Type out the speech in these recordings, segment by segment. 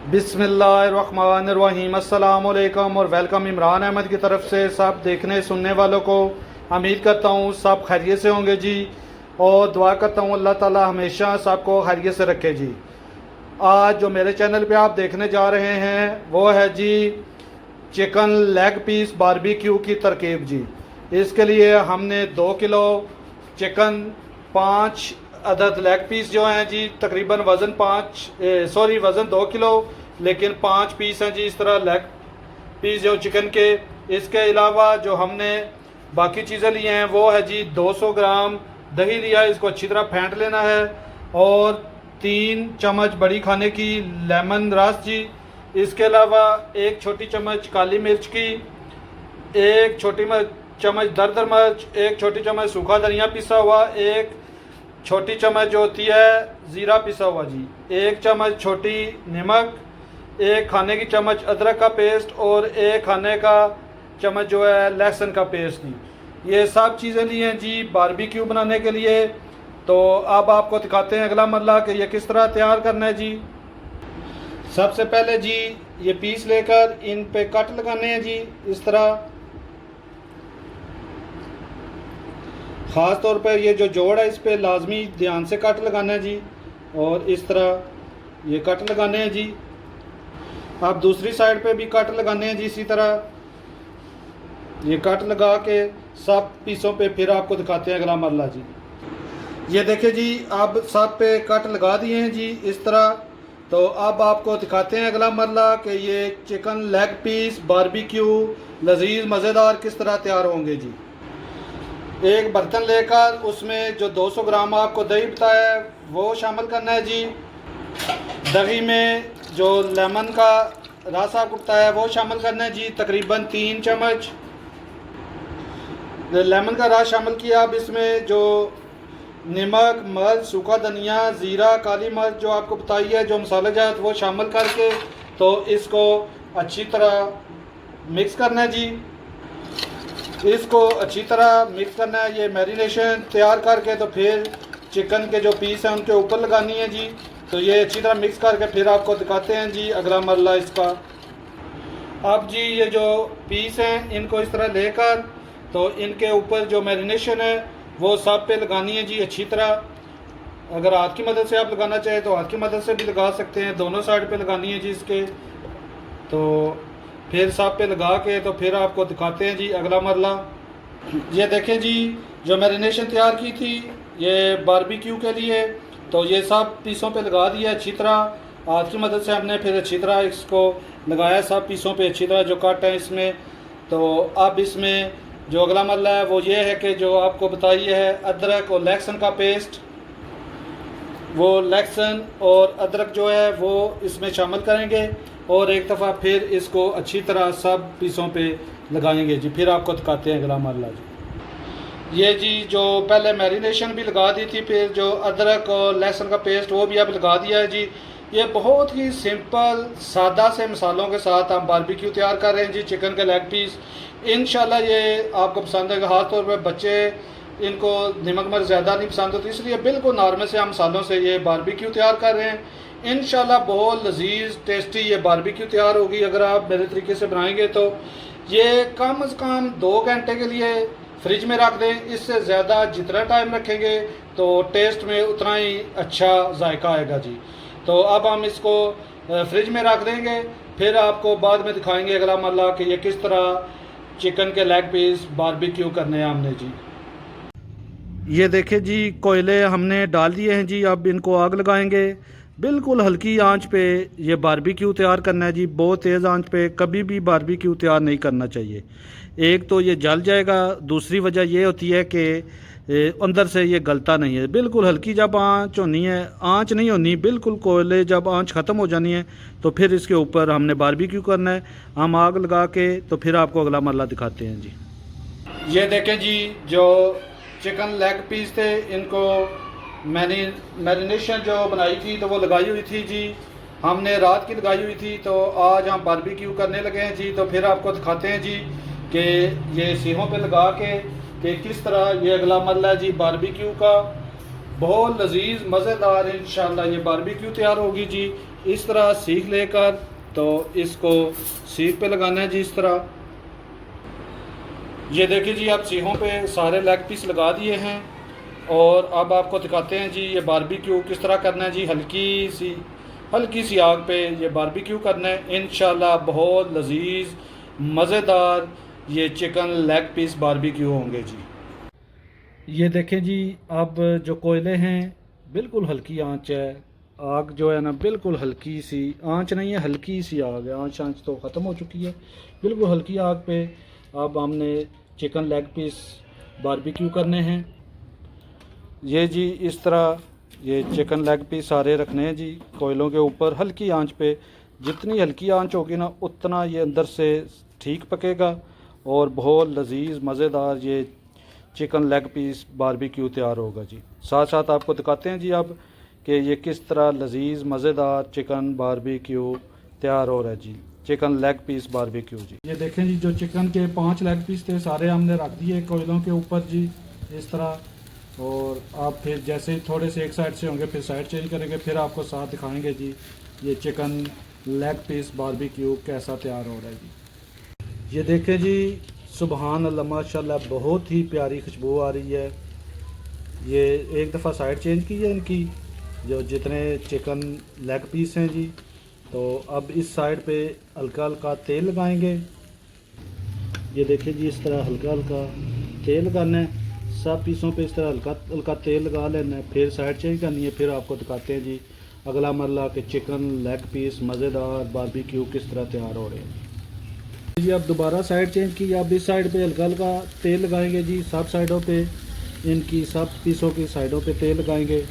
बिस्मिल्लाहिर्रहमानिर्रहीम। अस्सलाम वालेकुम और वेलकम इमरान अहमद की तरफ से सब देखने सुनने वालों को। उम्मीद करता हूँ सब खैरियत से होंगे जी, और दुआ करता हूँ अल्लाह ताला हमेशा सबको खैरियत से रखे जी। आज जो मेरे चैनल पे आप देखने जा रहे हैं वो है जी चिकन लेग पीस बारबेक्यू की तरकीब जी। इसके लिए हमने 2 किलो चिकन, 5 अदद लेग पीस जो हैं जी, तकरीबन वज़न 2 किलो लेकिन 5 पीस हैं जी इस तरह लेग पीस जो चिकन के। इसके अलावा जो हमने बाकी चीज़ें ली हैं वो है जी 200 ग्राम दही लिया, इसको अच्छी तरह फेंट लेना है, और 3 चम्मच बड़ी खाने की लेमन रस जी। इसके अलावा 1 छोटी चम्मच काली मिर्च की, 1 छोटी चम्मच दरदर मिर्च, 1 छोटी चम्मच सूखा धनिया पिसा हुआ, 1 छोटी चम्मच जो होती है ज़ीरा पिसा हुआ जी, 1 चम्मच छोटी नमक, 1 खाने की चम्मच अदरक का पेस्ट और 1 खाने का चम्मच जो है लहसुन का पेस्ट जी। ये सब चीज़ें ली हैं जी बारबेक्यू बनाने के लिए। तो अब आपको दिखाते हैं अगला मरला कि ये किस तरह तैयार करना है जी। सबसे पहले जी ये पीस लेकर इन पे कट लगाने हैं जी इस तरह। ख़ास तौर पर ये जो जोड़ है इस पे लाजमी ध्यान से कट लगाना है जी, और इस तरह ये कट लगाने हैं जी। आप दूसरी साइड पे भी कट लगाने हैं जी इसी तरह। ये कट लगा के सब पीसों पे फिर आपको दिखाते हैं अगला मरला जी। ये देखिए जी अब सब पे कट लगा दिए हैं जी इस तरह। तो अब आपको दिखाते हैं अगला मरला कि ये चिकन लेग पीस बारबेक्यू लजीज मज़ेदार किस तरह तैयार होंगे जी। एक बर्तन लेकर उसमें जो 200 ग्राम आपको दही बताया है वो शामिल करना है जी। दही में जो लेमन का रस आपको बताया है वो शामिल करना है जी, तकरीबन 3 चम्मच लेमन का रस शामिल किया। अब इसमें जो नमक, मिर्च, सूखा धनिया, ज़ीरा, काली मिर्च जो आपको बताई है जो मसाले जात वो शामिल करके तो इसको अच्छी तरह मिक्स करना है जी। इसको अच्छी तरह मिक्स करना है। ये मैरिनेशन तैयार करके तो फिर चिकन के जो पीस हैं उनके ऊपर लगानी है जी। तो ये अच्छी तरह मिक्स करके फिर आपको दिखाते हैं जी अगला मरला इसका। अब जी ये जो पीस हैं इनको इस तरह लेकर तो इनके ऊपर जो मैरिनेशन है वो सब पे लगानी है जी अच्छी तरह। अगर हाथ की मदद से आप लगाना चाहें तो हाथ की मदद से भी लगा सकते हैं, दोनों साइड पे लगानी है जी इसके। तो फिर सब पे लगा के तो फिर आपको दिखाते हैं जी अगला मरला। ये देखें जी जो मैरिनेशन तैयार की थी ये बारबेक्यू के लिए, तो ये सब पीसों पे लगा दिया अच्छी तरह। हाथ की मदद से हमने फिर अच्छी तरह इसको लगाया सब पीसों पे अच्छी तरह जो कट है इसमें। तो अब इसमें जो अगला मरला है वो ये है कि जो आपको बताई है अदरक और लहसुन का पेस्ट, वो लहसुन और अदरक जो है वो इसमें शामिल करेंगे और एक दफ़ा फिर इसको अच्छी तरह सब पीसों पे लगाएंगे जी। फिर आपको दिखाते हैं अगला मरला जी। ये जी जो पहले मैरिनेशन भी लगा दी थी, फिर जो अदरक और लहसुन का पेस्ट वो भी अब लगा दिया है जी। ये बहुत ही सिंपल सादा से मसालों के साथ हम बारबेक्यू तैयार कर रहे हैं जी चिकन के लेग पीस। इंशाल्लाह ये आपको पसंद आएगा। ख़ास तौर पर बच्चे इनको नमक मिर्च ज़्यादा नहीं पसंद होती, इसलिए बिल्कुल नॉर्मल से हम मसालों से ये बारबेक्यू तैयार कर रहे हैं। इंशाल्लाह बहुत लजीज टेस्टी ये बारबेक्यू तैयार होगी अगर आप मेरे तरीके से बनाएंगे। तो ये कम से कम 2 घंटे के लिए फ्रिज में रख दें। इससे ज़्यादा जितना टाइम रखेंगे तो टेस्ट में उतना ही अच्छा जायका आएगा जी। तो अब हम इसको फ्रिज में रख देंगे, फिर आपको बाद में दिखाएंगे अगला मरला कि ये किस तरह चिकन के लेग पीस बारबेक्यू करने हैं हमने जी। ये देखिए जी कोयले हमने डाल दिए हैं जी। अब इनको आग लगाएंगे बिल्कुल हल्की आंच पे। ये बारबेक्यू तैयार करना है जी, बहुत तेज़ आंच पे कभी भी बारबेक्यू तैयार नहीं करना चाहिए। एक तो ये जल जाएगा, दूसरी वजह ये होती है कि अंदर से ये गलता नहीं है। बिल्कुल हल्की जब आंच होनी है, आंच नहीं होनी बिल्कुल, कोयले जब आंच ख़त्म हो जानी है तो फिर इसके ऊपर हमने बारबेक्यू करना है। हम आग लगा के तो फिर आपको अगला मरला दिखाते हैं जी। ये देखें जी जो चिकन लेग पीस थे इनको मैरिनेशन जो बनाई थी तो वो लगाई हुई थी जी, हमने रात की लगाई हुई थी। तो आज हम बारबेक्यू करने लगे हैं जी। तो फिर आपको दिखाते हैं जी कि ये सीहों पे लगा के कि किस तरह ये अगला मरला है जी बारबेक्यू का। बहुत लजीज मज़ेदार इंशाल्लाह ये बारबेक्यू तैयार होगी जी। इस तरह सीख लेकर तो इसको सीख पे लगाना है जी। इस तरह ये देखिए जी, आप सीखों पे सारे लेग पीस लगा दिए हैं और अब आपको दिखाते हैं जी ये बारबेक्यू किस तरह करना है जी। हल्की सी आग पे ये बारबेक्यू करना है इंशाल्लाह। बहुत लजीज मज़ेदार ये चिकन लेग पीस बारबेक्यू होंगे जी। ये देखें जी, अब जो कोयले हैं बिल्कुल हल्की आंच है। आग जो है ना बिल्कुल हल्की सी आंच नहीं है, हल्की सी आग है। आंच तो ख़त्म हो चुकी है। बिल्कुल हल्की आग पे अब हमने चिकन लेग पीस बारबेक्यू करने हैं। ये जी इस तरह ये चिकन लेग पीस सारे रखने हैं जी कोयलों के ऊपर हल्की आंच पे। जितनी हल्की आंच होगी ना उतना ये अंदर से ठीक पकेगा और बहुत लजीज मज़ेदार ये चिकन लेग पीस बारबेक्यू तैयार होगा जी। साथ साथ आपको दिखाते हैं जी अब कि ये किस तरह लजीज मज़ेदार चिकन बारबेक्यू तैयार हो रहा है जी। चिकन लेग पीस बारबेक्यू जी। ये देखें जी, जो चिकन के 5 लेग पीस थे सारे हमने रख दिए कोयलों के ऊपर जी इस तरह। और आप फिर जैसे ही थोड़े से एक साइड से होंगे फिर साइड चेंज करेंगे, फिर आपको साथ दिखाएंगे जी ये चिकन लेग पीस बारबेक्यू कैसा तैयार हो रहा है जी। ये देखें जी, सुबहान अल्लाह माशाल्लाह बहुत ही प्यारी खुशबू आ रही है। ये एक दफ़ा साइड चेंज की है इनकी, जो जितने चिकन लेग पीस हैं जी। तो अब इस साइड पे हल्का हल्का तेल लगाएंगे। ये देखिए जी, इस तरह हल्का हल्का तेल लगाना है। सब पीसों पे इस तरह हल्का हल्का तेल लगा लेना है, फिर साइड चेंज करनी है। फिर आपको दिखाते हैं जी अगला मरला के चिकन लेग पीस मज़ेदार बारबेक्यू किस तरह तैयार हो रहे हैं जी। अब दोबारा साइड चेंज की। अब इस साइड पे हल्का हल्का तेल लगाएंगे जी। सब साइडों पे इनकी सब पीसों की साइडों पे तेल लगाएंगे।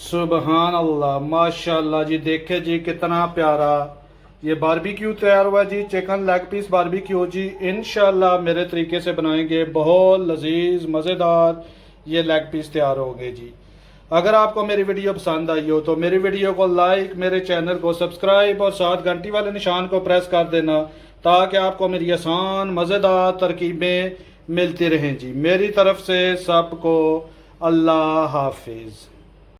सुबहान अल्लाह माशाल्लाह जी, देखे जी कितना प्यारा ये बारबेक्यू तैयार हुआ जी। चिकन लेग पीस बारबेक्यू जी इंशाल्लाह मेरे तरीके से बनाएंगे, बहुत लजीज मज़ेदार ये लेग पीस तैयार होंगे जी। अगर आपको मेरी वीडियो पसंद आई हो तो मेरी वीडियो को लाइक, मेरे चैनल को सब्सक्राइब और साथ घंटी वाले निशान को प्रेस कर देना ताकि आपको मेरी आसान मज़ेदार तरकीबें मिलती रहें जी। मेरी तरफ से सबको अल्लाह हाफिज़।